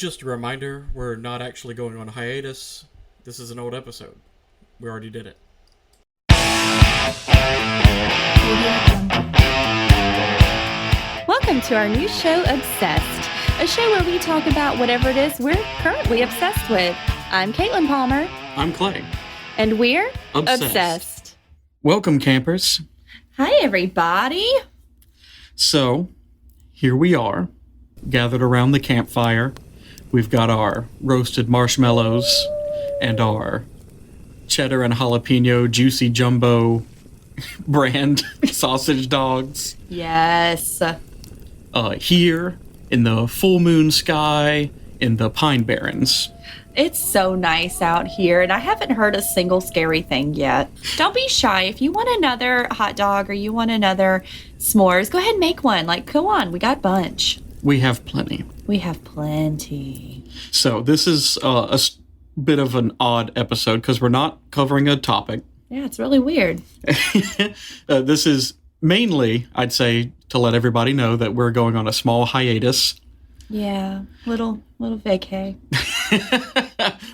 Just a reminder, we're not actually going on hiatus. This is an old episode. We already did it. Welcome to our new show, Obsessed, a show where we talk about whatever it is we're currently obsessed with. I'm Caitlin Palmer. I'm Clay. And we're Obsessed. Welcome, campers. Hi, everybody. So, here we are, gathered around the campfire. We've got our roasted marshmallows and our cheddar and jalapeno juicy jumbo brand sausage dogs. Yes. Here in the full moon sky in the Pine Barrens. It's so nice out here, and I haven't heard a single scary thing yet. Don't be shy. If you want another hot dog or you want another s'mores, go ahead and make one. Go on. We got a bunch. We have plenty. We have plenty. So this is bit of an odd episode because we're not covering a topic. Yeah, it's really weird. This is mainly, I'd say, to let everybody know that we're going on a small hiatus. Yeah, little vacay.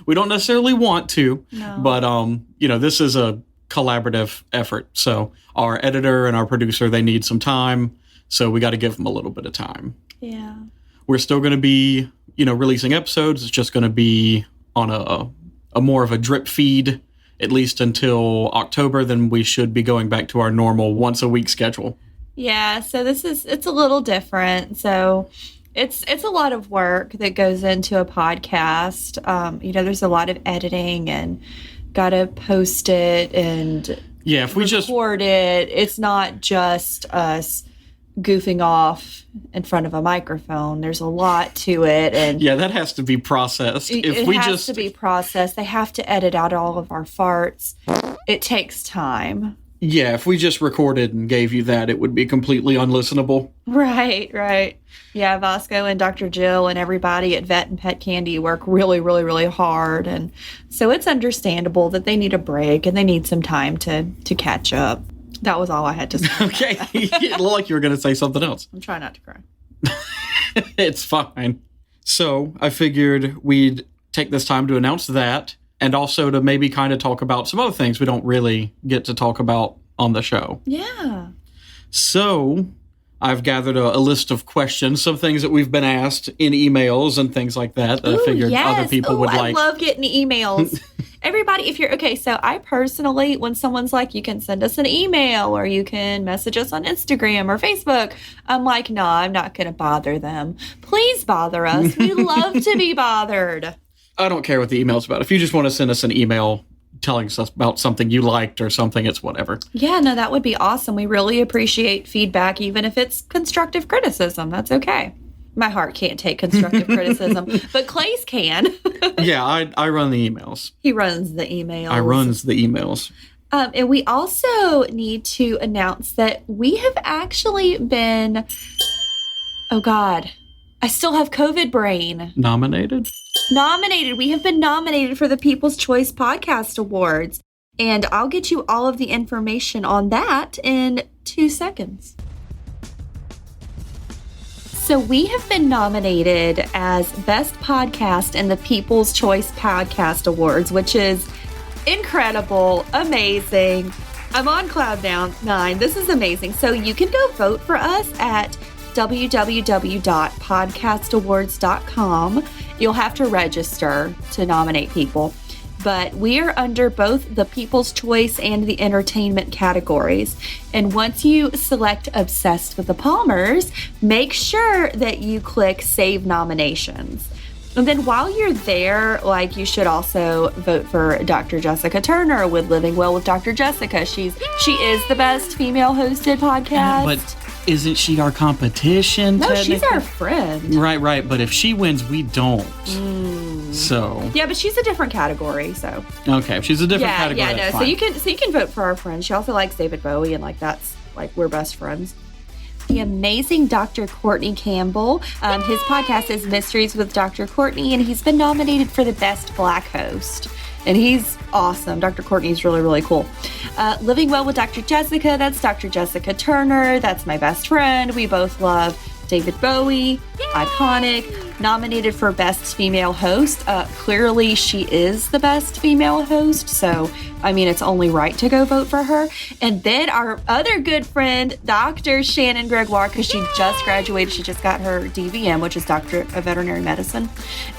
We don't necessarily want to, no. But this is a collaborative effort. So our editor and our producer, they need some time, so we got to give them a little bit of time. Yeah. We're still going to be, releasing episodes. It's just going to be on a more of a drip feed, at least until October. Then we should be going back to our normal once a week schedule. Yeah, so it's a little different. So it's a lot of work that goes into a podcast. There's a lot of editing and got to post it and if we record it. It's not just us goofing off in front of a microphone. There's a lot to it, and that has to be processed. It has to be processed. They have to edit out all of our farts. It takes time. Yeah, if we just recorded and gave you that, it would be completely unlistenable. Right. Yeah, Vasco and Dr. Jill and everybody at Vet and Pet Candy work really, really, really hard. And so it's understandable that they need a break and they need some time to catch up. That was all I had to say. Okay. It looked like you were going to say something else. I'm trying not to cry. It's fine. So I figured we'd take this time to announce that, and also to maybe kind of talk about some other things we don't really get to talk about on the show. Yeah. So I've gathered a list of questions, some things that we've been asked in emails and things like that I figured other people would like. I love getting emails. Everybody, so I personally, when someone's like, you can send us an email or you can message us on Instagram or Facebook, I'm like, no, I'm not going to bother them. Please bother us. We love to be bothered. I don't care what the email's about. If you just want to send us an email telling us about something you liked or something, it's whatever. Yeah, no, that would be awesome. We really appreciate feedback, even if it's constructive criticism. That's okay. My heart can't take constructive criticism, but Clay's can. Yeah, I run the emails. He runs the emails. I runs the emails. And we also need to announce that we have actually been, oh God, I still have COVID brain. Nominated. We have been nominated for the People's Choice Podcast Awards. And I'll get you all of the information on that in 2 seconds. So we have been nominated as Best Podcast in the People's Choice Podcast Awards, which is incredible, amazing. I'm on cloud nine. This is amazing. So you can go vote for us at www.podcastawards.com. You'll have to register to nominate people. But we are under both the People's Choice and the Entertainment categories. And once you select Obsessed with the Palmers, make sure that you click Save Nominations. And then while you're there, you should also vote for Dr. Jessica Turner with Living Well with Dr. Jessica. She is the best female-hosted podcast. But isn't she our competition? No, she's our friend. Right. But if she wins, we don't. So yeah, but she's a different category. So okay, if she's a different category. Yeah, no. That's So fine. you can vote for our friend. She also likes David Bowie, and that's we're best friends. The amazing Dr. Courtney Campbell. His podcast is Mysteries with Dr. Courtney, and he's been nominated for the Best Black Host. And he's awesome. Dr. Courtney's really, really cool. Living Well with Dr. Jessica. That's Dr. Jessica Turner. That's my best friend. We both love David Bowie. Iconic. nominated for Best Female Host. Clearly, she is the best female host, so I mean, it's only right to go vote for her. And then our other good friend, Dr. Shannon Gregoire, because she just graduated. She just got her DVM, which is Doctor of Veterinary Medicine.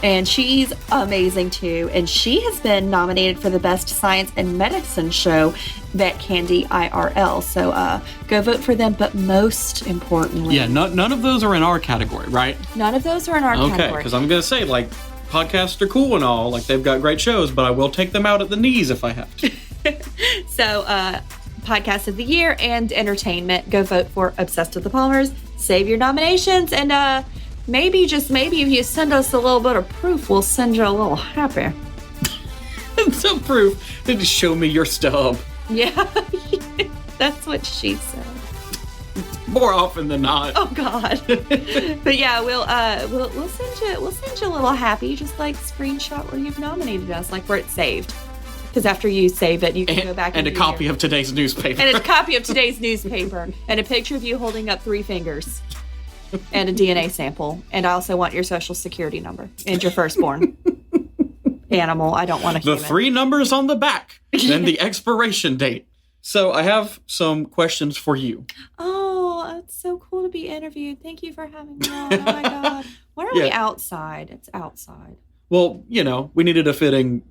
And she's amazing too. And she has been nominated for the Best Science and Medicine Show, Vet Candy IRL. So go vote for them. But most importantly... Yeah, none of those are in our category, right? None of those are in our category. Okay, because I'm going to say, like, podcasts are cool and all, like they've got great shows, but I will take them out at the knees if I have to. So, podcast of the year and entertainment, go vote for Obsessed with the Palmers. Save your nominations, and maybe, just maybe, if you send us a little bit of proof, we'll send you a little happy. Some proof. Then just show me your stub. Yeah, that's what she said. More often than not. Oh God. But yeah, we'll send you a little happy. Just like screenshot where you've nominated us, like where it's saved. Because after you save it, you can go back and a copy of today's newspaper. And a copy of today's newspaper, and a picture of you holding up 3 fingers, and a DNA sample. And I also want your social security number and your firstborn animal. I don't want a human. The 3 numbers on the back, then the expiration date. So I have some questions for you. Oh, it's so cool to be interviewed. Thank you for having me on. Oh my God. Why are we outside? It's outside. Well, we needed a fitting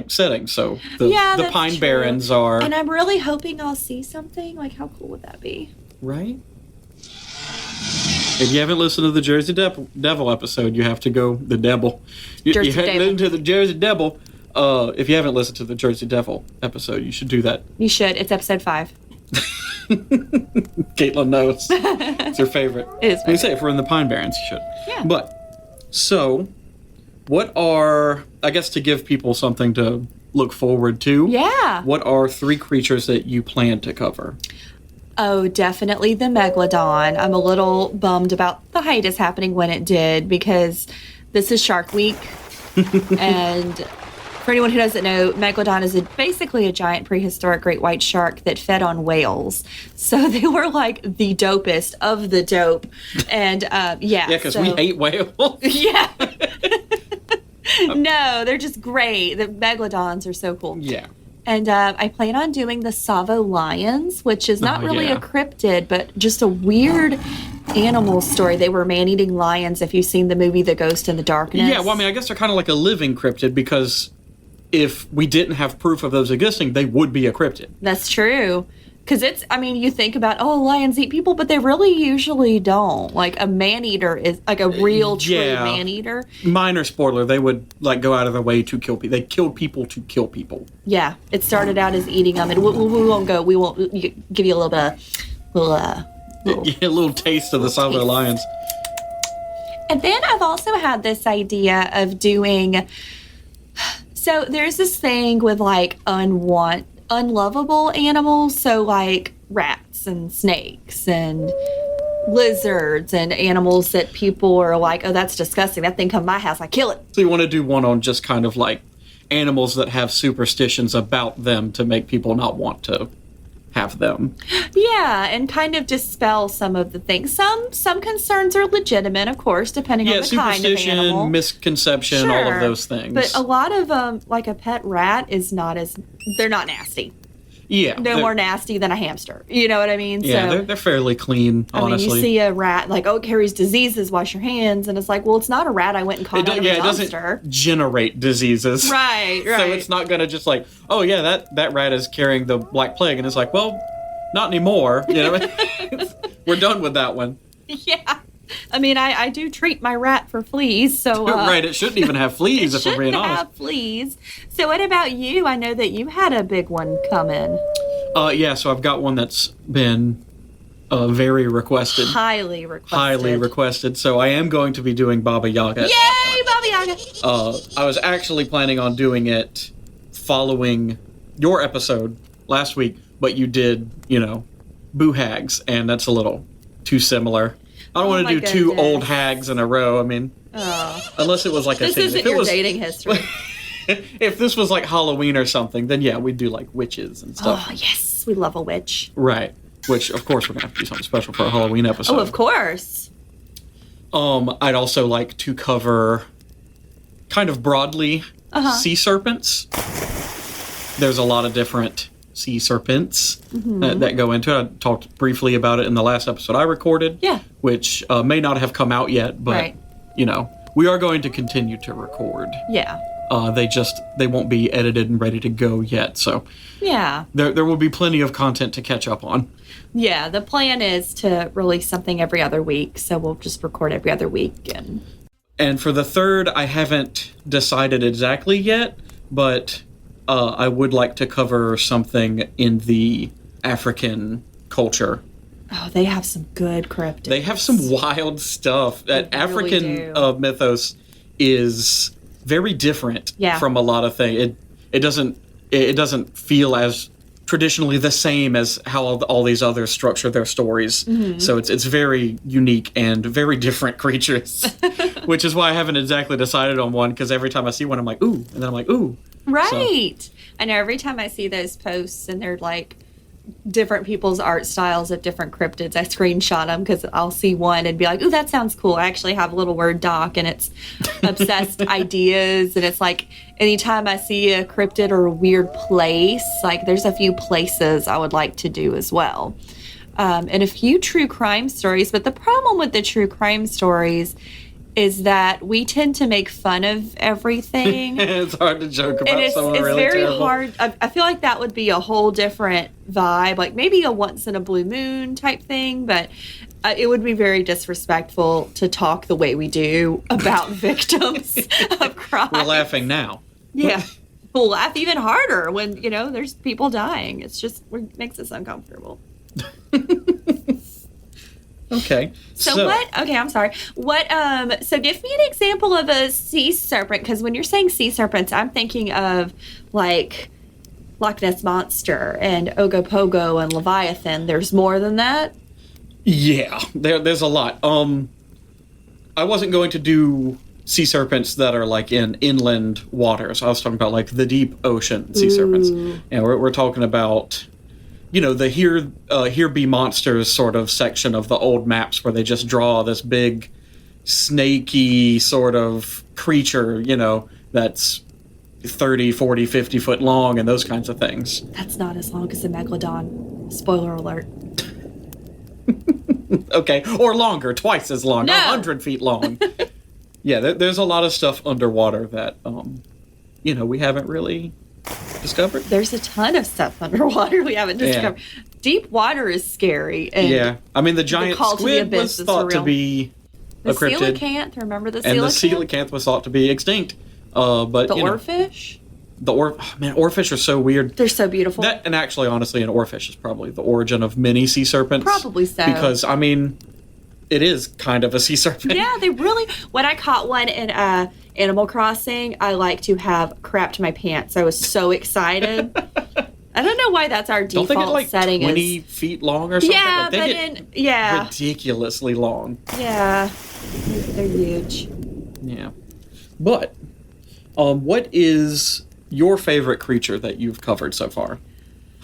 setting, so the Pine Barrens are... And I'm really hoping I'll see something. Like, how cool would that be? Right? If you haven't listened to the Jersey Devil episode, you have to go... The Devil. You haven't listened to the Jersey Devil. If you haven't listened to the Jersey Devil episode, you should do that. You should. It's episode 5. Caitlin knows. It's her favorite. It is. You say if we're in the Pine Barrens, you should. Yeah. But, so, what are, I guess to give people something to look forward to. Yeah. What are 3 creatures that you plan to cover? Oh, definitely the megalodon. I'm a little bummed about the hiatus happening when it did, because this is Shark Week. And for anyone who doesn't know, megalodon is basically a giant prehistoric great white shark that fed on whales. So they were like the dopest of the dope. And yeah. Yeah, because we hate whales. Yeah. No, they're just great. The megalodons are so cool. Yeah. And I plan on doing the Savo lions, which is not really a cryptid, but just a weird animal story. They were man-eating lions, if you've seen the movie The Ghost in the Darkness. Yeah, well, I mean, I guess they're kind of like a living cryptid, because if we didn't have proof of those existing, they would be a cryptid. That's true. Because you think about, lions eat people, but they really usually don't. Like, a man-eater is, like, a real, true man-eater. Minor spoiler, they would, go out of their way to kill people. They killed people to kill people. Yeah, it started out as eating them, and we won't give you a little bit of, a little taste of the Savo lions. And then I've also had this idea of doing, so there's this thing with, unlovable animals, so rats and snakes and lizards and animals that people are like, oh, that's disgusting, that thing come to my house, I kill it. So you want to do one on just kind of animals that have superstitions about them to make people not want to have them. Yeah, and kind of dispel some of the things. Some concerns are legitimate, of course, depending on the kind of animal. Superstition, misconception, all of those things. But a lot of a pet rat is they're not nasty. Yeah. No more nasty than a hamster. You know what I mean? Yeah, so, they're fairly clean, honestly. I mean, you see a rat, it carries diseases, wash your hands, and it's like, well, it's not a rat I went and caught out of a dumpster. It doesn't generate diseases. Right. So it's not going to just that rat is carrying the Black Plague, and it's like, well, not anymore. You know, we're done with that one. Yeah. I mean, I do treat my rat for fleas, so... right, it shouldn't even have fleas, if we're being honest. It shouldn't have fleas. So what about you? I know that you had a big one come in. Yeah, so I've got one that's been very requested. Highly requested. Highly requested. So I am going to be doing Baba Yaga. Yay, Baba Yaga! I was actually planning on doing it following your episode last week, but you did, Boo Hags, and that's a little too similar. I don't want to do 2 old hags in a row. I mean, unless it was a this thing. Isn't your dating history. If this was Halloween or something, then yeah, we'd do witches and stuff. Oh, yes. We love a witch. Right. Which, of course, we're going to have to do something special for a Halloween episode. Oh, of course. I'd also like to cover kind of broadly sea serpents. There's a lot of different sea serpents that go into it. I talked briefly about it in the last episode I recorded, which may not have come out yet, but, we are going to continue to record. Yeah. They won't be edited and ready to go yet, so there will be plenty of content to catch up on. Yeah, the plan is to release something every other week, so we'll just record every other week. And for the third, I haven't decided exactly yet, but I would like to cover something in the African culture. Oh, they have some good cryptids. They have some wild stuff. That African mythos is very different from a lot of things. It doesn't feel as traditionally the same as how all these others structure their stories. So it's very unique and very different creatures, which is why I haven't exactly decided on one, because every time I see one, I'm like, ooh, and then I'm like, ooh. Right. So. I know every time I see those posts and they're like different people's art styles of different cryptids, I screenshot them because I'll see one and be like, ooh, that sounds cool. I actually have a little Word doc and it's obsessed ideas. And it's like anytime I see a cryptid or a weird place, like there's a few places I would like to do as well. And a few true crime stories. But the problem with the true crime stories is that we tend to make fun of everything. It's hard to joke about someone it's really very terrible. Hard. I feel like that would be a whole different vibe, like maybe a once in a blue moon type thing, but it would be very disrespectful to talk the way we do about victims of crime. We're laughing now. Yeah. We'll laugh even harder when, there's people dying. It's just it makes us uncomfortable. Okay. So what? Okay, I'm sorry. What? So give me an example of a sea serpent, because when you're saying sea serpents, I'm thinking of like Loch Ness Monster and Ogopogo and Leviathan. There's more than that. Yeah, there's a lot. I wasn't going to do sea serpents that are like in inland waters. I was talking about like the deep ocean sea serpents, and we're talking about. The Here Be Monsters sort of section of the old maps where they just draw this big, snaky sort of creature, that's 30, 40, 50 foot long and those kinds of things. That's not as long as a megalodon. Spoiler alert. Okay, or longer, twice as long, 100 feet long. Yeah, there's a lot of stuff underwater that, we haven't really discovered. There's a ton of stuff underwater we haven't discovered. Yeah. Deep water is scary. And I mean, the giant squid was thought to be a cryptid. The coelacanth, remember the coelacanth? And the coelacanth was thought to be extinct. But the oarfish? Oarfish are so weird. They're so beautiful. And actually, honestly, an oarfish is probably the origin of many sea serpents. Probably so. Because, I mean, it is kind of a sea serpent. Yeah, they really... When I caught one in Animal Crossing, I like to have crapped my pants. I was so excited. I don't know why that's our default don't they get like setting. 20 feet long or something? Yeah, like they get ridiculously long. Yeah, they're huge. Yeah. But, what is your favorite creature that you've covered so far?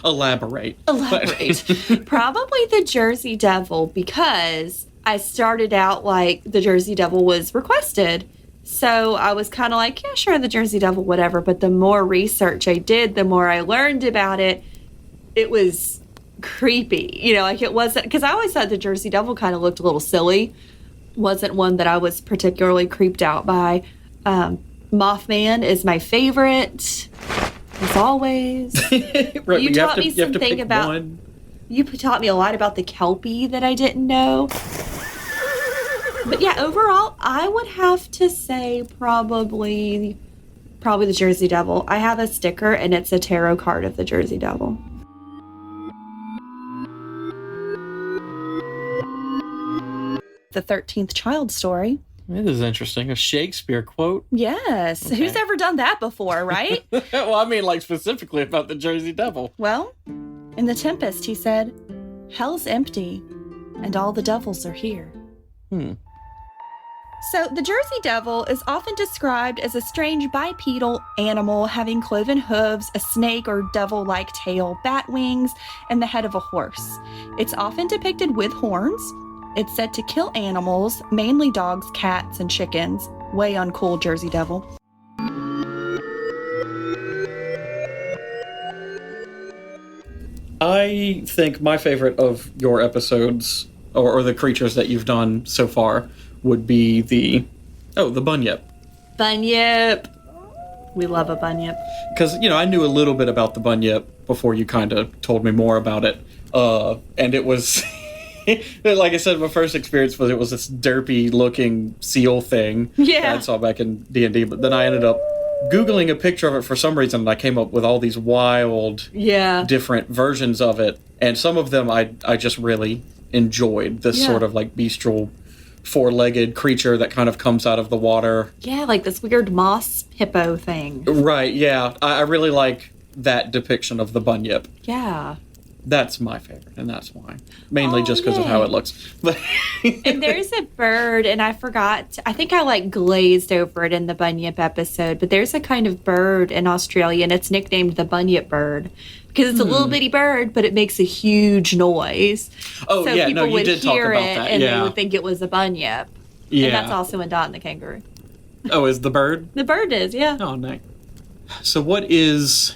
Elaborate. Probably the Jersey Devil, because I started out like the Jersey Devil was requested. So I was kind of like, yeah, sure, the Jersey Devil, whatever. But the more research I did, the more I learned about it. It was creepy. Like it wasn't, because I always thought the Jersey Devil kind of looked a little silly. Wasn't one that I was particularly creeped out by. Mothman is my favorite, as always. Right, you taught me something about one. You taught me a lot about the Kelpie that I didn't know. But yeah, overall, I would have to say probably the Jersey Devil. I have a sticker, and it's a tarot card of the Jersey Devil. The 13th Child story. This is interesting. A Shakespeare quote? Yes. Okay. Who's ever done that before, right? Well, I mean, like, specifically about the Jersey Devil. Well, in The Tempest, he said, "Hell's empty, and all the devils are here." So, the Jersey Devil is often described as a strange bipedal animal having cloven hooves, a snake or devil-like tail, bat wings, and the head of a horse. It's often depicted with horns. It's said to kill animals, mainly dogs, cats, and chickens. Way uncool, Jersey Devil. I think my favorite of your episodes, or the creatures that you've done so far, would be the bunyip. Bunyip. We love a bunyip. Because, I knew a little bit about the bunyip before you kind of told me more about it. And it was, like I said, my first experience was it was this derpy-looking seal thing that I saw back in D&D. But then I ended up Googling a picture of it for some reason, and I came up with all these wild, different versions of it. And some of them I just really enjoyed. This sort of like bestial, four-legged creature that kind of comes out of the water. Yeah, like this weird moss hippo thing. Right, yeah. I really like that depiction of the bunyip. Yeah. That's my favorite, and that's why. Mainly just because of how it looks. And there's a bird, and I forgot. I think I glazed over it in the bunyip episode, but there's a kind of bird in Australia, and it's nicknamed the bunyip bird because it's a little bitty bird, but it makes a huge noise. Oh, so yeah, people you would did talk hear about it, that. and they would think it was a bunyip. Yeah. And that's also in Dot and the Kangaroo. Oh, is the bird? The bird is, yeah. Oh, nice. So what is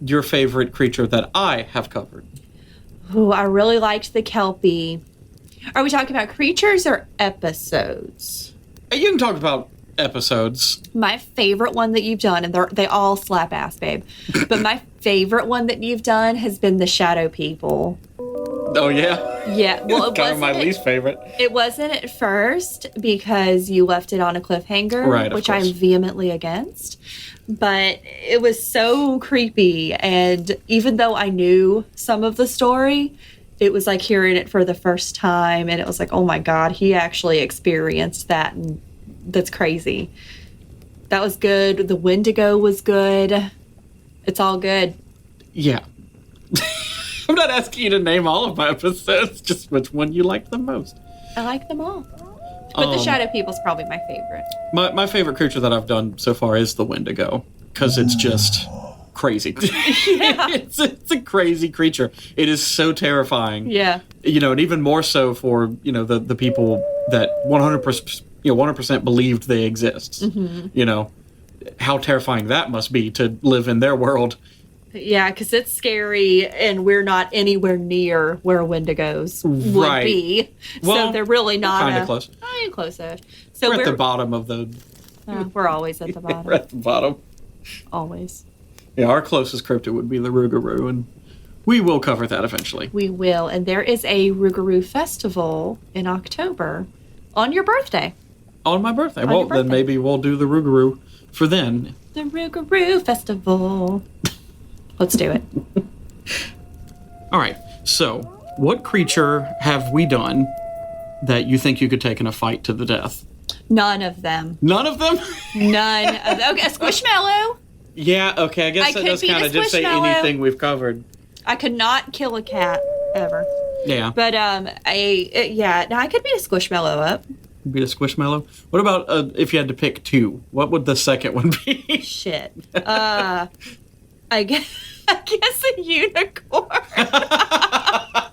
your favorite creature that I have covered? Oh, I really liked the Kelpie. Are we talking about creatures or episodes? You can talk about episodes. My favorite one that you've done, and they all slap ass, babe. But my favorite one that you've done has been the Shadow People. Oh, yeah? Yeah. Well, it kind of my wasn't least favorite. It wasn't at first because you left it on a cliffhanger, right, which I'm vehemently against. But it was so creepy. And even though I knew some of the story, it was like hearing it for the first time. And it was like, oh my God, he actually experienced that. And that's crazy. That was good. The Wendigo was good. It's all good. Yeah. I'm not asking you to name all of my episodes, just which one you liked the most. I like them all. But the Shadow People's probably my favorite. My favorite creature that I've done so far is the Wendigo, because it's just crazy. Yeah. It's a crazy creature. It is so terrifying. Yeah. And even more so for, the people that 100% believed they exist. Mm-hmm. How terrifying that must be to live in their world. Yeah, because it's scary, and we're not anywhere near where Wendigos would be. Well, so they're really not kind of close. Close-ish. So we're at the bottom of the... we're always at the bottom. We're at the bottom. Always. Yeah, our closest cryptid would be the Rougarou, and we will cover that eventually. We will, and there is a Rougarou festival in October on your birthday. On my birthday. Well, then maybe we'll do the Rougarou for then. The Rougarou festival. Let's do it. All right. So, what creature have we done that you think you could take in a fight to the death? None of them. None of them? None of them. Okay, a Squishmallow. Yeah, okay. I guess that does kind of just say anything we've covered. I could not kill a cat, ever. Yeah. But, now I could beat a Squishmallow up. Beat a Squishmallow? What about if you had to pick two? What would the second one be? Shit. I guess a unicorn. I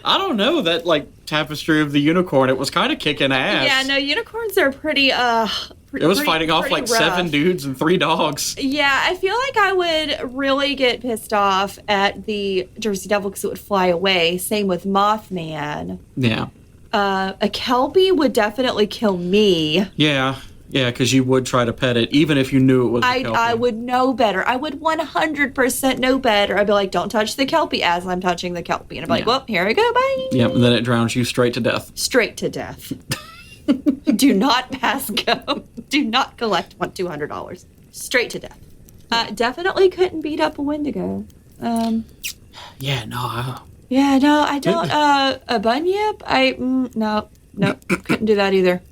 don't know. That, tapestry of the unicorn, it was kind of kicking ass. Yeah, no, unicorns are pretty, it was fighting off, rough. 7 dudes and 3 dogs. Yeah, I feel like I would really get pissed off at the Jersey Devil because it would fly away. Same with Mothman. Yeah. A Kelpie would definitely kill me. Yeah. Yeah, because you would try to pet it, even if you knew it was a Kelpie. I would know better. I would 100% know better. I'd be like, don't touch the Kelpie as I'm touching the Kelpie. And I'd be like, well, here I go, bye. Yep, and then it drowns you straight to death. Straight to death. Do not pass go. Do not collect $200. Straight to death. Definitely couldn't beat up a Wendigo. Yeah, no. Yeah, no, I don't. A bunyip? No, couldn't do that either.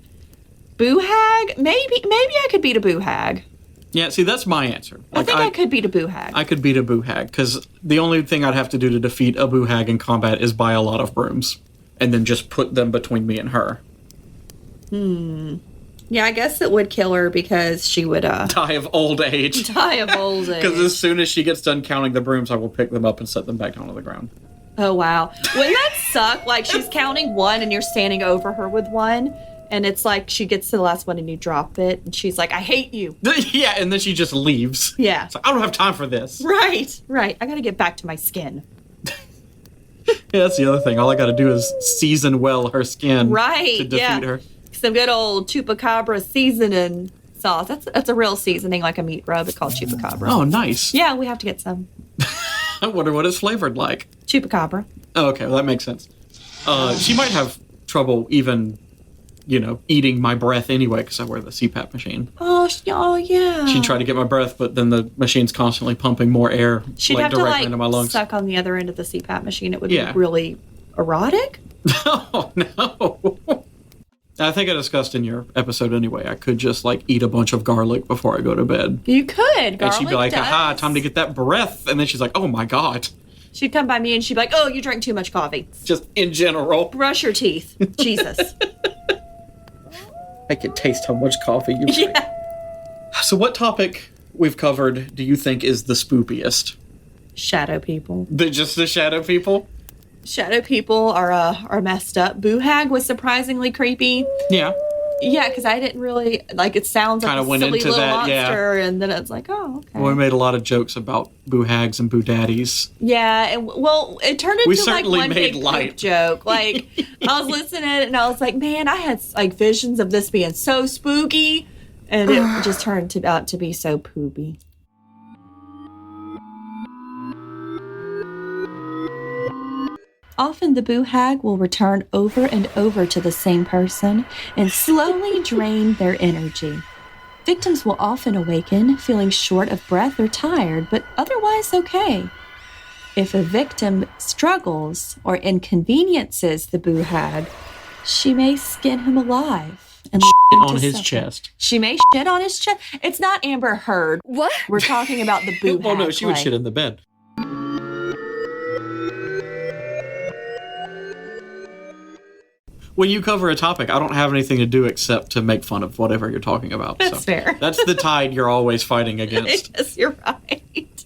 Boo hag? Maybe I could beat a boo hag. Yeah, see, that's my answer. I think I could beat a boo hag. I could beat a boo hag, because the only thing I'd have to do to defeat a boo hag in combat is buy a lot of brooms, and then just put them between me and her. Yeah, I guess it would kill her because she would die of old age. Die of old age. Because as soon as she gets done counting the brooms, I will pick them up and set them back down on the ground. Oh, wow. Wouldn't that suck? Like, she's counting one and you're standing over her with one. And it's like she gets to the last one and you drop it. And she's like, I hate you. Yeah, and then she just leaves. Yeah. It's like, I don't have time for this. Right. I got to get back to my skin. Yeah, that's the other thing. All I got to do is season well her skin to defeat her. Some good old chupacabra seasoning sauce. That's a real seasoning, like a meat rub. It's called chupacabra. Oh, nice. Yeah, we have to get some. I wonder what it's flavored like. Chupacabra. Oh, okay, well, that makes sense. She might have trouble even, eating my breath anyway because I wear the CPAP machine. Oh, yeah. She'd try to get my breath, but then the machine's constantly pumping more air She'd have directly to, into my lungs. suck on the other end of the CPAP machine. It would be really erotic. Oh, no. I think I discussed in your episode anyway, I could just, eat a bunch of garlic before I go to bed. You could. And she'd be like, aha, time to get that breath. And then she's like, oh, my God. She'd come by me and she'd be like, oh, you drank too much coffee. Just in general. Brush your teeth. Jesus. I can taste how much coffee you drink. Yeah. So what topic we've covered do you think is the spookiest? Shadow people. Just the shadow people? Shadow people are messed up. Boohag was surprisingly creepy. Yeah. Yeah, because I didn't really, it sounds like a silly little monster, and then it's like, oh, okay. Well, we made a lot of jokes about boohags and boodaddies. Yeah, and it turned into one big light poop joke. I was listening to it, and I was like, man, I had visions of this being so spooky, and it just turned out to be so poopy. Often the boohag will return over and over to the same person and slowly drain their energy. Victims will often awaken feeling short of breath or tired, but otherwise okay. If a victim struggles or inconveniences the boohag, she may skin him alive and shit on his chest. She may shit on his chest. It's not Amber Heard. What? We're talking about the boohag. Oh no, she would shit in the bed. When you cover a topic, I don't have anything to do except to make fun of whatever you're talking about. That's fair. That's the tide you're always fighting against. Yes, you're right.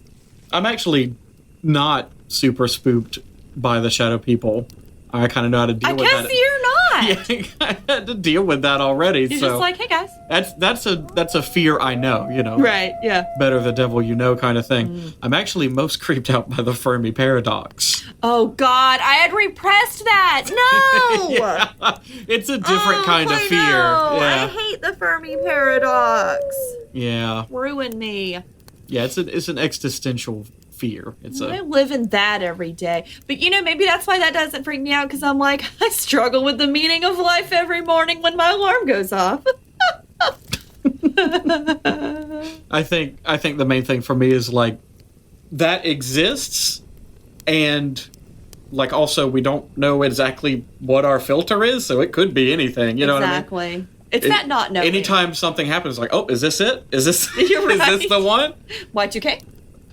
I'm actually not super spooked by the shadow people. I kind of know how to deal with that. I guess you're not. Yeah, I had to deal with that already. You're just like, hey guys. That's a fear I know, Right, yeah. Better the devil you know kind of thing. I'm actually most creeped out by the Fermi paradox. Oh God, I had repressed that. No! Yeah, it's a different kind of fear. No. Yeah. I hate the Fermi paradox. Yeah. Ruin me. Yeah, it's an existential fear. I live in that every day. But maybe that's why that doesn't freak me out, because I'm like, I struggle with the meaning of life every morning when my alarm goes off. I think the main thing for me is that exists, and also we don't know exactly what our filter is, so it could be anything. You know what I mean? Exactly. It's that not knowing. Anytime something happens, oh, is this it? Is this You're right. Is this the one? Y2K?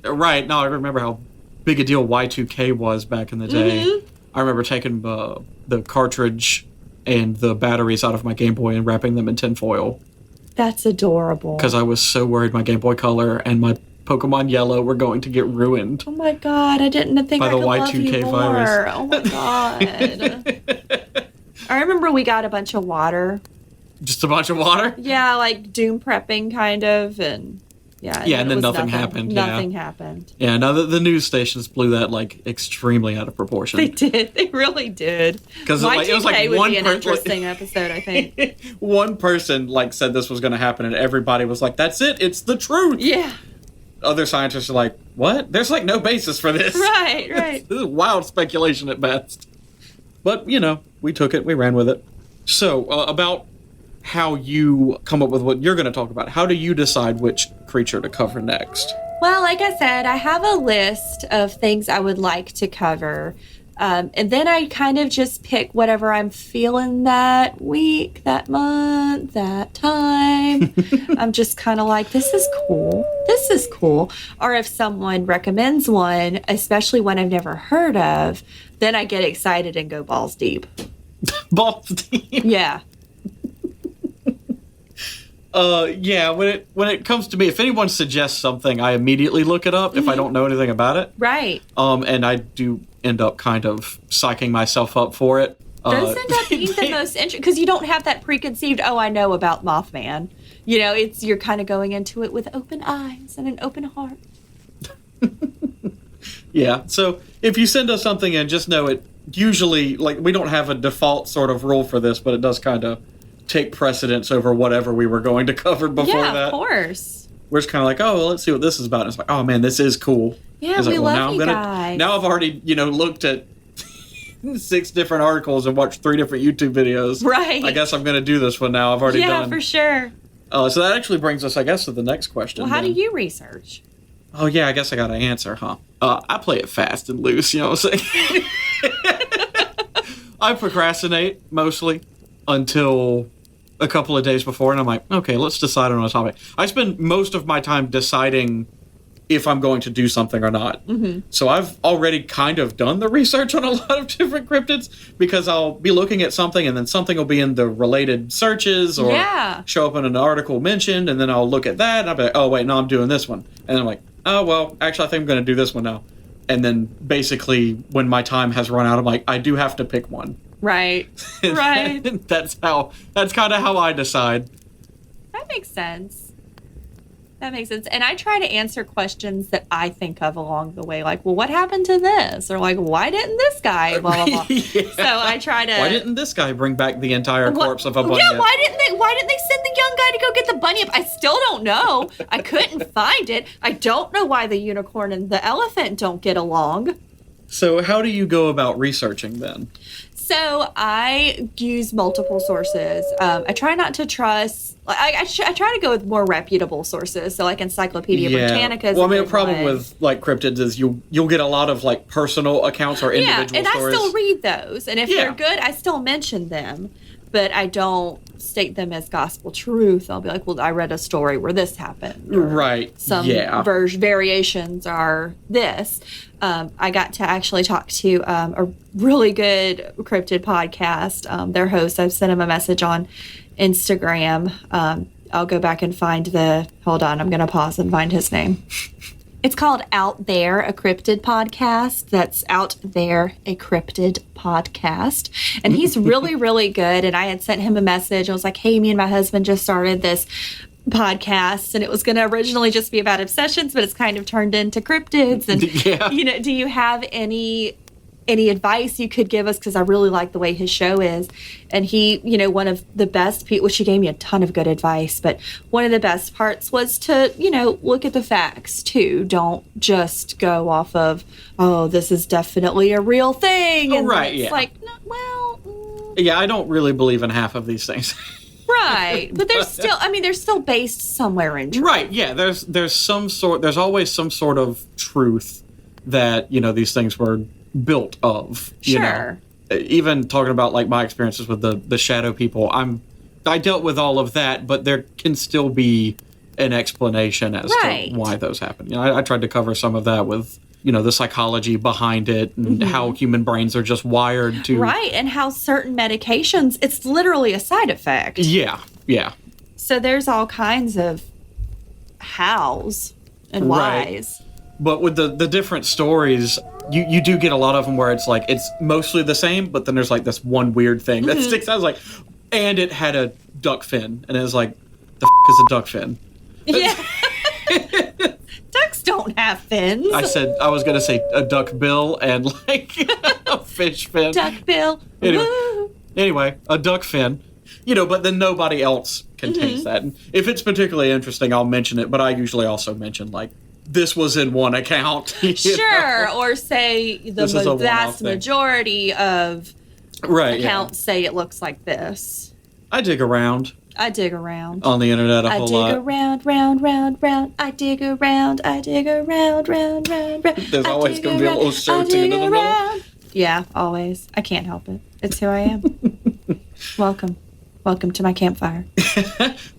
Right. No, I remember how big a deal Y2K was back in the day. Mm-hmm. I remember taking the cartridge and the batteries out of my Game Boy and wrapping them in tinfoil. That's adorable. Because I was so worried my Game Boy Color and my Pokemon Yellow were going to get ruined. Oh my God, I didn't think I could love you Y2K more. virus. Oh my God. I remember we got a bunch of water. Just a bunch of water? Yeah, doom prepping kind of, and yeah. Yeah, and then nothing happened. Nothing happened. Yeah, no, the news stations blew that extremely out of proportion. They did. They really did. Because it was would one be an interesting episode, I think. One person said this was going to happen, and everybody was like, "That's it. It's the truth." Yeah. Other scientists are like, "What? There's no basis for this." Right. This is wild speculation at best. But we took it. We ran with it. So about how you come up with what you're going to talk about. How do you decide which creature to cover next? Well, like I said, I have a list of things I would like to cover. And then I kind of just pick whatever I'm feeling that week, that month, that time. I'm just kind of like, this is cool. This is cool. Or if someone recommends one, especially one I've never heard of, then I get excited and go balls deep. Balls deep? Yeah. Yeah, when it comes to me, if anyone suggests something, I immediately look it up if I don't know anything about it. Right. And I do end up kind of psyching myself up for it. Those end up being the most interesting because you don't have that preconceived, oh, I know about Mothman. You know, you're kind of going into it with open eyes and an open heart. Yeah, so if you send us something in, just know it usually, like, we don't have a default sort of rule for this, but it does kind of take precedence over whatever we were going to cover before that. Yeah, of course. We're just kind of like, oh, well, let's see what this is about. And it's like, oh, man, this is cool. Yeah, we love you guys. Now I've already, looked at 6 different articles and watched 3 different YouTube videos. Right. I guess I'm going to do this one now. I've already done. Yeah, for sure. So that actually brings us, I guess, to the next question. Well, how do you research? Oh, yeah, I guess I got to answer, huh? I play it fast and loose, you know what I'm saying? I procrastinate, mostly, until a couple of days before, and I'm like, okay, let's decide on a topic. I spend most of my time deciding if I'm going to do something or not. Mm-hmm. So I've already kind of done the research on a lot of different cryptids, because I'll be looking at something, and then something will be in the related searches, or show up in an article mentioned, and then I'll look at that, and I'll be like, oh, wait, no, I'm doing this one. And I'm like, oh, well, actually, I think I'm going to do this one now. And then basically, when my time has run out, I'm like, I do have to pick one. Right. Right. That's kind of how I decide. That makes sense. And I try to answer questions that I think of along the way, like, well, what happened to this? Or like, why didn't this guy, blah, blah, blah. Yeah. So I try to... Why didn't this guy bring back the entire corpse of a bunyip? Yeah, why didn't they send the young guy to go get the bunyip? I still don't know. I couldn't find it. I don't know why the unicorn and the elephant don't get along. So how do you go about researching then? So I use multiple sources. I try not to trust. I try to go with more reputable sources. So like Encyclopedia Britannica. Well, I mean, the problem with like cryptids is you'll get a lot of like personal accounts or individual stories. Yeah, and I still read those. And if they're good, I still mention them. But I don't state them as gospel truth. I'll be like, well, I read a story where this happened. Right. Some variations are this. I got to actually talk to a really good cryptid podcast. Their host, I've sent him a message on Instagram. I'll go back and find hold on, I'm going to pause and find his name. It's called Out There, a Cryptid Podcast. That's Out There, a Cryptid Podcast. And he's really, really good. And I had sent him a message. I was like, hey, me and my husband just started this podcast, and it was going to originally just be about obsessions, but it's kind of turned into cryptids. And, do you have any advice you could give us? Because I really like the way his show is. And he, one of the best people, which he gave me a ton of good advice, but one of the best parts was to, look at the facts too. Don't just go off of, oh, this is definitely a real thing. And it's like, yeah, I don't really believe in half of these things. Right. But they're still based somewhere in truth. Right. Yeah. There's always some sort of truth that, these things were built of, you know. Even talking about like my experiences with the shadow people, I dealt with all of that, but there can still be an explanation as to why those happen. I tried to cover some of that with, the psychology behind it and how human brains are just wired to... Right, and how certain medications, it's literally a side effect. Yeah, yeah. So there's all kinds of hows and whys. But with the different stories, you do get a lot of them where it's like, it's mostly the same, but then there's like this one weird thing that sticks out. Like, and it had a duck fin. And it was like, the is a duck fin? Yeah. Ducks don't have fins. I was going to say a duck bill and like a fish fin. Duck bill. Anyway, a duck fin. But then nobody else contains that. And if it's particularly interesting, I'll mention it. But I usually also mention like, this was in one account. Sure, or say the vast majority of accounts say it looks like this. I dig around. On the internet a whole lot. I dig around, round. I dig around, round. There's always going to be a little show tune in the middle. Yeah, always. I can't help it. It's who I am. Welcome to my campfire.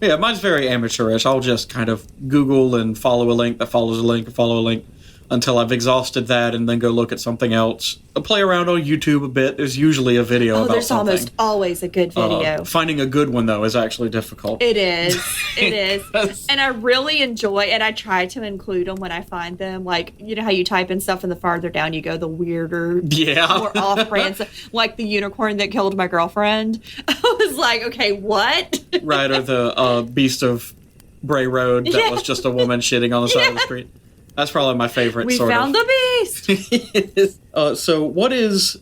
Yeah, mine's very amateurish. I'll just kind of Google and follow a link that follows a link and follow a link. until I've exhausted that and then go look at something else. I'll play around on YouTube a bit. There's usually a video about there's something. almost always a good video. Finding a good one, though, is actually difficult. It is. It is. And I really enjoy, and I try to include them when I find them. Like, you know how you type in stuff and the farther down you go, the weirder, more off-brand stuff. Like the unicorn that killed my girlfriend. I was like, okay, what? Right, or the Beast of Bray Road that was just a woman shitting on the side of the street. That's probably my favorite. We found the beast. So what is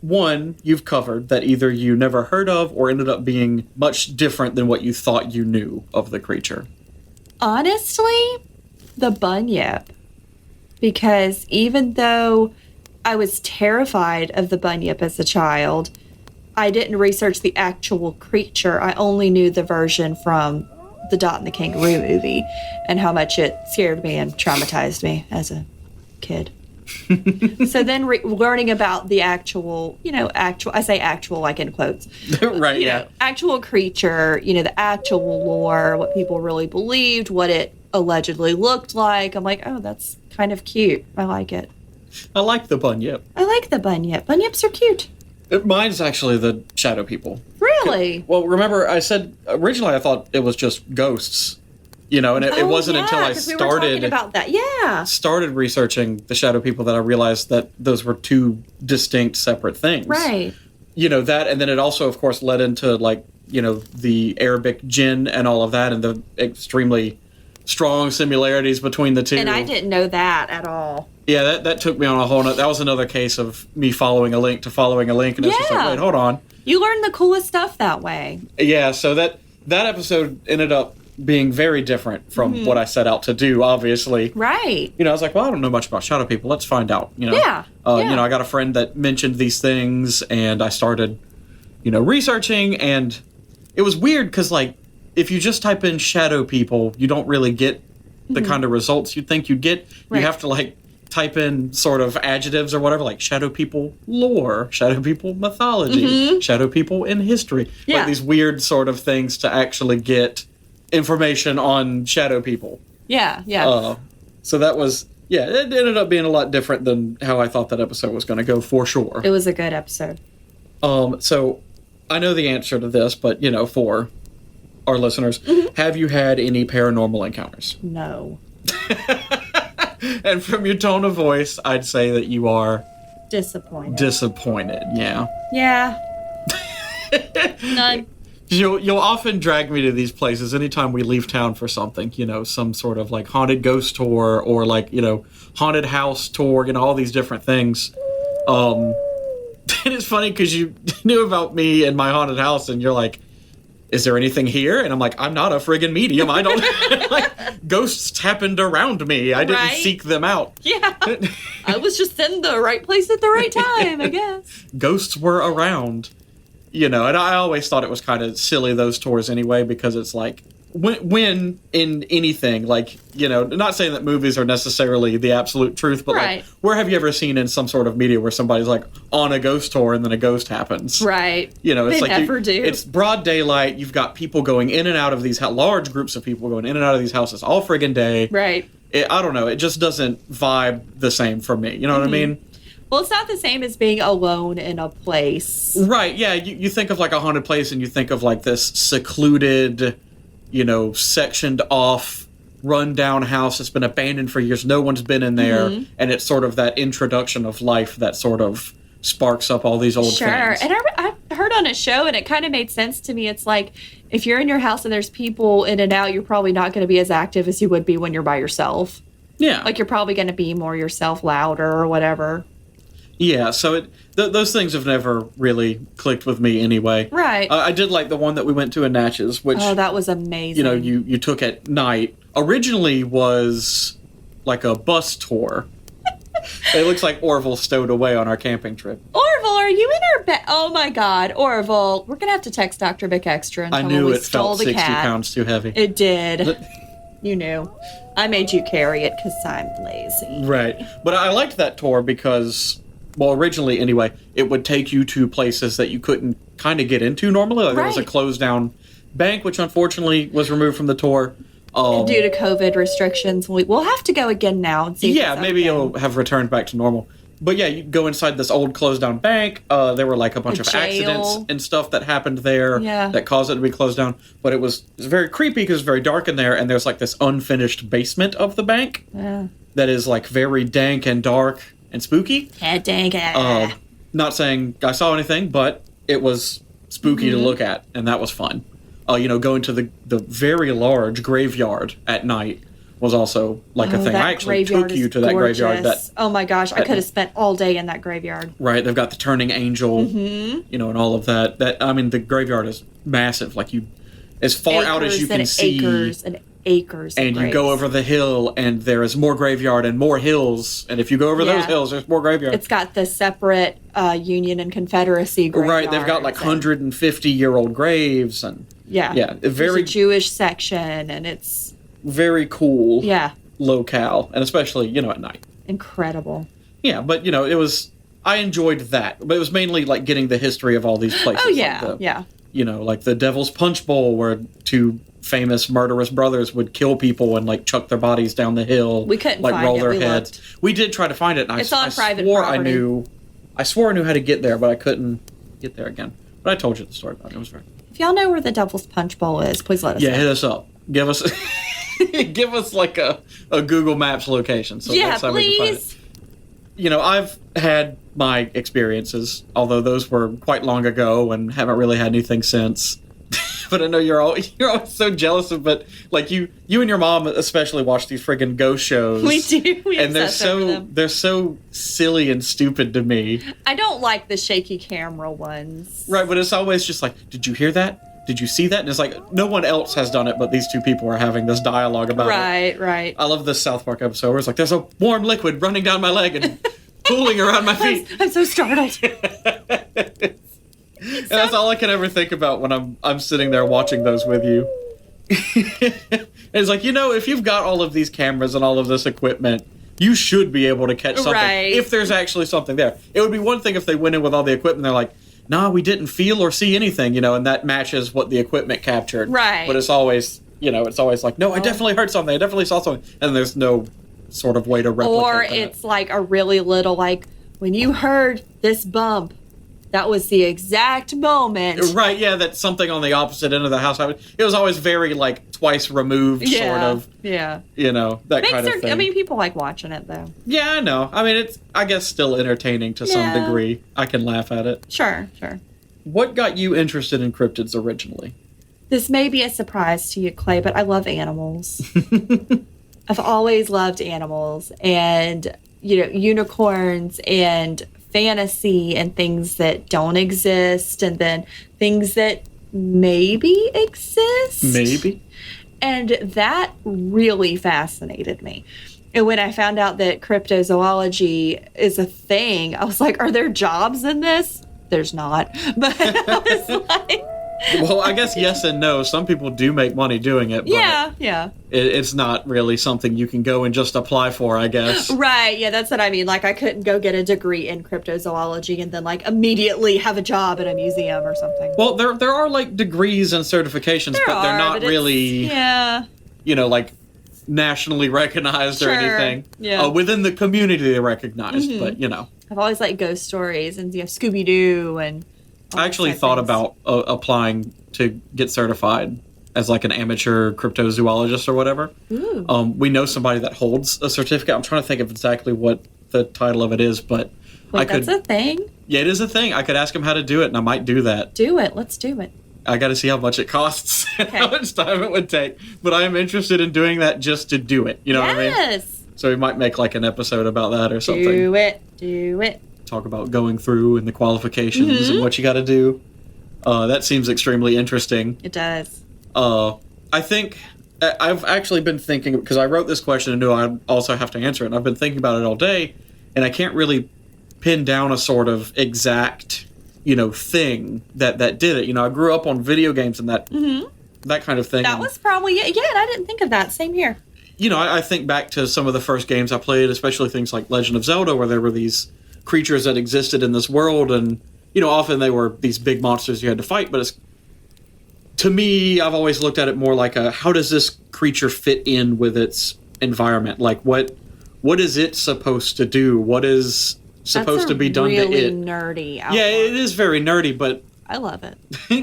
one you've covered that either you never heard of or ended up being much different than what you thought you knew of the creature? Honestly, the bunyip. Because even though I was terrified of the bunyip as a child, I didn't research the actual creature. I only knew the version from the Dot and the Kangaroo movie and how much it scared me and traumatized me as a kid. So then learning about the actual, I say actual like in quotes. Right, yeah. Actual creature, the actual lore, what people really believed, what it allegedly looked like. I'm like, oh, that's kind of cute. I like it. I like the bunyip. I like the bunyip. Bunyips are cute. Mine's actually the shadow people. Really? Well, remember I said originally I thought it was just ghosts, and it wasn't until I started about that. Yeah. started researching the shadow people that I realized that those were two distinct, separate things. Right. That, and then it also, of course, led into the Arabic jinn and all of that, and the extremely strong similarities between the two. And I didn't know that at all. Yeah, that took me on a whole nother... That was another case of me following a link to following a link, and it's just like, wait, hold on. You learn the coolest stuff that way. Yeah, so that episode ended up being very different from what I set out to do, obviously. Right. I was like, well, I don't know much about shadow people. Let's find out, Yeah. I got a friend that mentioned these things, and I started, researching, and it was weird because, if you just type in shadow people, you don't really get the kind of results you'd think you'd get. Right. You have to, type in sort of adjectives or whatever, like shadow people lore, shadow people mythology, shadow people in history. Yeah. These weird sort of things to actually get information on shadow people. Yeah, yeah. So that was, it ended up being a lot different than how I thought that episode was going to go, for sure. It was a good episode. So I know the answer to this, but, for our listeners, have you had any paranormal encounters? No. And from your tone of voice, I'd say that you are... Disappointed, yeah. Yeah. None. You'll often drag me to these places anytime we leave town for something, some sort of haunted ghost tour or haunted house tour, all these different things. And it's funny because you knew about me and my haunted house and you're like, is there anything here? And I'm like, I'm not a friggin' medium. I don't... ghosts happened around me. I didn't seek them out. Yeah. I was just in the right place at the right time, I guess. Ghosts were around. And I always thought it was kind of silly, those tours anyway, because it's like, when in anything, not saying that movies are necessarily the absolute truth, but where have you ever seen in some sort of media where somebody's on a ghost tour and then a ghost happens? Right. It's they never do. It's broad daylight. You've got people going in and out of these large groups of people going in and out of these houses all friggin' day. Right. I don't know. It just doesn't vibe the same for me. You know what I mean? Well, it's not the same as being alone in a place. Right. Yeah. You think of a haunted place and you think of this secluded, sectioned off, run-down house that's been abandoned for years. No one's been in there, and it's sort of that introduction of life that sort of sparks up all these old things. Sure, and I heard on a show, and it kind of made sense to me. It's like, if you're in your house and there's people in and out, you're probably not going to be as active as you would be when you're by yourself. Yeah. You're probably going to be more yourself, louder or whatever. Yeah, so those things have never really clicked with me anyway. Right. I did like the one that we went to in Natchez, which... Oh, that was amazing. You took at night. Originally was a bus tour. It looks like Orville stowed away on our camping trip. Orville, are you in our bed? Oh, my God. Orville, we're going to have to text Dr. Vic Extra and tell him we stole the cat. I knew it felt 60 pounds too heavy. It did. You knew. I made you carry it because I'm lazy. Right. But I liked that tour because... Well, originally, anyway, it would take you to places that you couldn't kind of get into normally. There was a closed-down bank, which unfortunately was removed from the tour. Due to COVID restrictions, we'll have to go again now and see. Yeah, if it's maybe open. it'll have returned back to normal. But yeah, you go inside this old closed down bank. There were like a bunch of jail. accidents and stuff that happened there Yeah. that caused it to be closed down. But it was very creepy because it's very dark in there, and there's like this unfinished basement of the bank that is like very dank and dark and spooky. Yeah, dang it. Not saying I saw anything, but it was spooky to look at, and that was fun. Going to the very large graveyard at night was also like a thing. I actually took you to that graveyard. Oh my gosh, I could have spent all day in that graveyard. Right, they've got the turning angel, and all of that. The graveyard is massive. Like as far out as you can see, acres and acres. And you go over the hill, and there is more graveyard and more hills. And if you go over those hills, there's more graveyard. It's got the separate Union and Confederacy graveyards. Right, they've got like 150-year-old graves, and there's a Jewish section, and it's very cool. Yeah, locale, and especially at night. Incredible. Yeah, but it was. I enjoyed that, but it was mainly like getting the history of all these places. Oh yeah, like the Devil's Punch Bowl, where two famous murderous brothers would kill people and like chuck their bodies down the hill. We couldn't like find roll it. their We heads. looked. We did try to find it. And it's on private swore property. I swore I knew how to get there, but I couldn't get there again. But I told you the story about it. It was very. If y'all know where the Devil's Punch Bowl is, please let us know. Yeah, hit us up. Give us give us like a Google Maps location. So next time we can find it. I've had my experiences, although those were quite long ago and haven't really had anything since. But I know you're always so jealous of it. Like you and your mom especially watch these friggin' ghost shows. We do. And they're so silly and stupid to me. I don't like the shaky camera ones. Right, but it's always just like, did you hear that? Did you see that? And it's like, no one else has done it, but these two people are having this dialogue about it. Right. I love this South Park episode where it's like, there's a warm liquid running down my leg and pooling around my feet. I'm so startled. And that's all I can ever think about when I'm sitting there watching those with you. It's like, if you've got all of these cameras and all of this equipment, you should be able to catch something. Right. If there's actually something there. It would be one thing if they went in with all the equipment and they're like, nah, we didn't feel or see anything, and that matches what the equipment captured. Right. But it's always, like, no, I definitely heard something. I definitely saw something. And there's no sort of way to replicate Or that. it's like a really little, like, when you heard this bump, that was the exact moment. Right, yeah, that something on the opposite end of the house happened. It was always very, like, twice removed, sort of. Yeah. That kind of thing. I mean, people like watching it, though. Yeah, I know. I mean, it's, I guess, still entertaining to some degree. I can laugh at it. Sure. What got you interested in cryptids originally? This may be a surprise to you, Clay, but I love animals. I've always loved animals and, unicorns and fantasy and things that don't exist and then things that maybe exist. Maybe. And that really fascinated me. And when I found out that cryptozoology is a thing, I was like, are there jobs in this? There's not. But I was like... Well, I guess yes and no. Some people do make money doing it. But yeah. It's not really something you can go and just apply for, I guess. Right, yeah, that's what I mean. Like, I couldn't go get a degree in cryptozoology and then, like, immediately have a job at a museum or something. Well, there are, like, degrees and certifications, but they're not really, like, nationally recognized or anything. Yeah. Within the community, they're recognized, but, I've always liked ghost stories and, Scooby-Doo and... I actually thought about applying to get certified as like an amateur cryptozoologist or whatever. Ooh. We know somebody that holds a certificate. I'm trying to think of exactly what the title of it is, but that's a thing? Yeah, it is a thing. I could ask him how to do it, and I might do that. Do it. Let's do it. I got to see how much it costs and how much time it would take. But I am interested in doing that just to do it. You know what I mean? Yes. So we might make like an episode about that or something. Do it. Talk about going through and the qualifications and what you got to do. That seems extremely interesting. It does. I think I've actually been thinking, because I wrote this question and knew I'd also have to answer it, and I've been thinking about it all day, and I can't really pin down a sort of exact, thing that did it. I grew up on video games and that kind of thing. That was probably it. Yeah, and I didn't think of that. Same here. I think back to some of the first games I played, especially things like Legend of Zelda, where there were these creatures that existed in this world, and often they were these big monsters you had to fight, but to me, I've always looked at it more like how does this creature fit in with its environment? Like, what is it supposed to do? What is supposed to be done to it? Really nerdy outlook. Yeah, it is very nerdy, but I love it.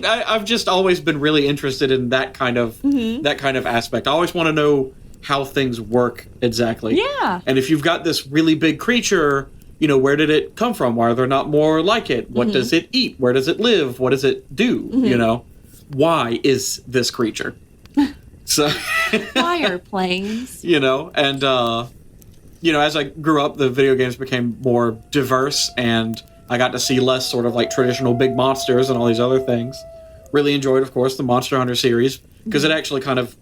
I've just always been really interested in that kind of aspect. I always want to know how things work exactly. Yeah. And if you've got this really big creature, you know, where did it come from? Why are there not more like it? What does it eat? Where does it live? What does it do? You know, why is this creature? So Why are planes? You know, and you know, as I grew up, the video games became more diverse, and I got to see less sort of like traditional big monsters and all these other things. Really enjoyed, of course, the Monster Hunter series, because it actually kind of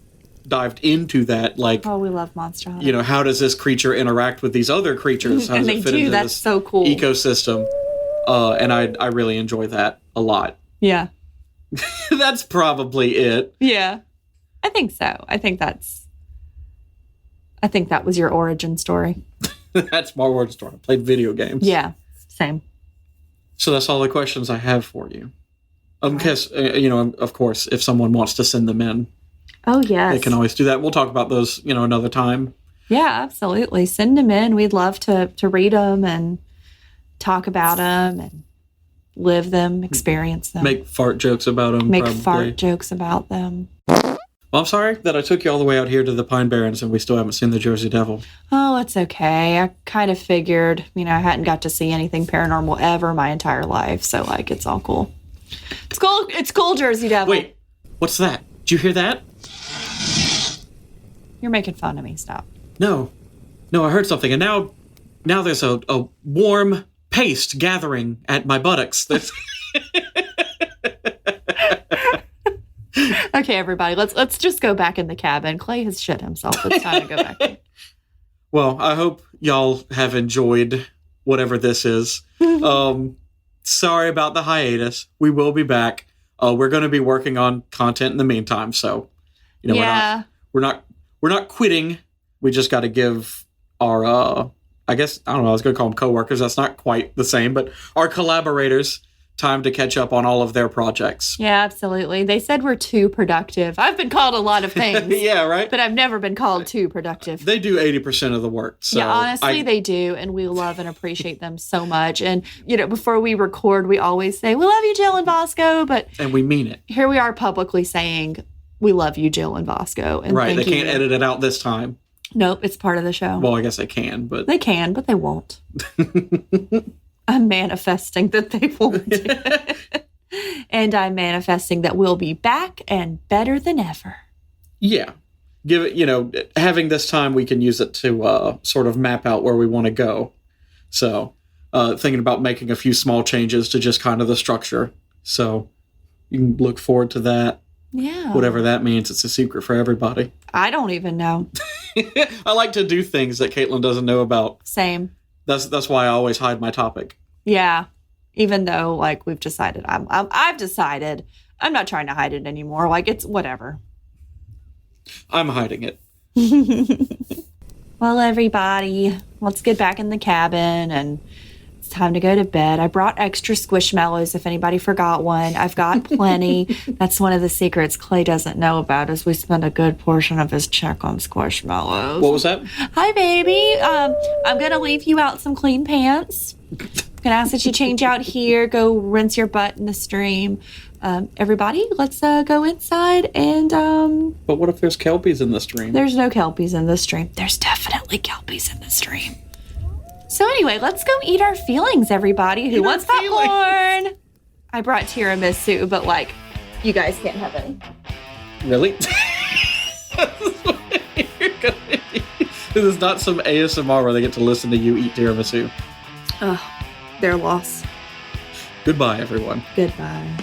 dived into that, like, oh, we love Monster Hunter. You know, how does this creature interact with these other creatures? How does it fit into That's this so cool. ecosystem? And I really enjoy that a lot. Yeah. That's probably it. Yeah. I think so. I think that was your origin story. That's my origin story. I played video games. Yeah. Same. So that's all the questions I have for you. Because, you know, of course, if someone wants to send them in, oh, yes. they can always do that. We'll talk about those, you know, another time. Yeah, absolutely. Send them in. We'd love to read them and talk about them and live them, experience them. Make fart jokes about them. Make fart jokes about them. Well, I'm sorry that I took you all the way out here to the Pine Barrens and we still haven't seen the Jersey Devil. Oh, it's okay. I kind of figured, you know, I hadn't got to see anything paranormal ever my entire life. So, like, it's all cool. It's cool. It's cool, Jersey Devil. Wait, what's that? Did you hear that? You're making fun of me. Stop. No, I heard something. And now there's a warm paste gathering at my buttocks. Okay, everybody, let's just go back in the cabin. Clay has shit himself. It's time to go back in. Well, I hope y'all have enjoyed whatever this is. Sorry about the hiatus. We will be back. We're going to be working on content in the meantime, so you know we're not quitting. We just got to give our I guess I don't know. I was going to call them coworkers. That's not quite the same, but our collaborators time to catch up on all of their projects. Yeah, absolutely. They said we're too productive. I've been called a lot of things. Yeah, right. But I've never been called too productive. They do 80% of the work. So yeah, honestly, they do. And we love and appreciate them so much. And, you know, before we record, we always say, we love you, Jill and Bosco. And we mean it. Here we are publicly saying, we love you, Jill and Bosco. And right. They can't edit it out this time. Nope. It's part of the show. Well, I guess they can, but. They can, but they won't. I'm manifesting that they won't. And I'm manifesting that we'll be back and better than ever. Yeah. Give it, you know, having this time, we can use it to sort of map out where we want to go. So, thinking about making a few small changes to just kind of the structure. So, you can look forward to that. Yeah. Whatever that means, it's a secret for everybody. I don't even know. I like to do things that Caitlin doesn't know about. Same. That's why I always hide my topic. Yeah. Even though, like, we've decided, I've decided I'm not trying to hide it anymore. Like, it's whatever. I'm hiding it. Well, everybody, let's get back in the cabin and it's time to go to bed. I brought extra squishmallows if anybody forgot one. I've got plenty. That's one of the secrets Clay doesn't know about is we spend a good portion of his check on squishmallows. What was that? Hi, baby. I'm going to leave you out some clean pants. I'm going to ask that you change out here, go rinse your butt in the stream. Everybody, let's go inside and... But what if there's kelpies in the stream? There's no kelpies in the stream. There's definitely kelpies in the stream. So anyway, let's go eat our feelings, everybody. Who wants popcorn? I brought tiramisu, but, like, you guys can't have any. Really? This is not some ASMR where they get to listen to you eat tiramisu. Ugh, their loss. Goodbye, everyone. Goodbye.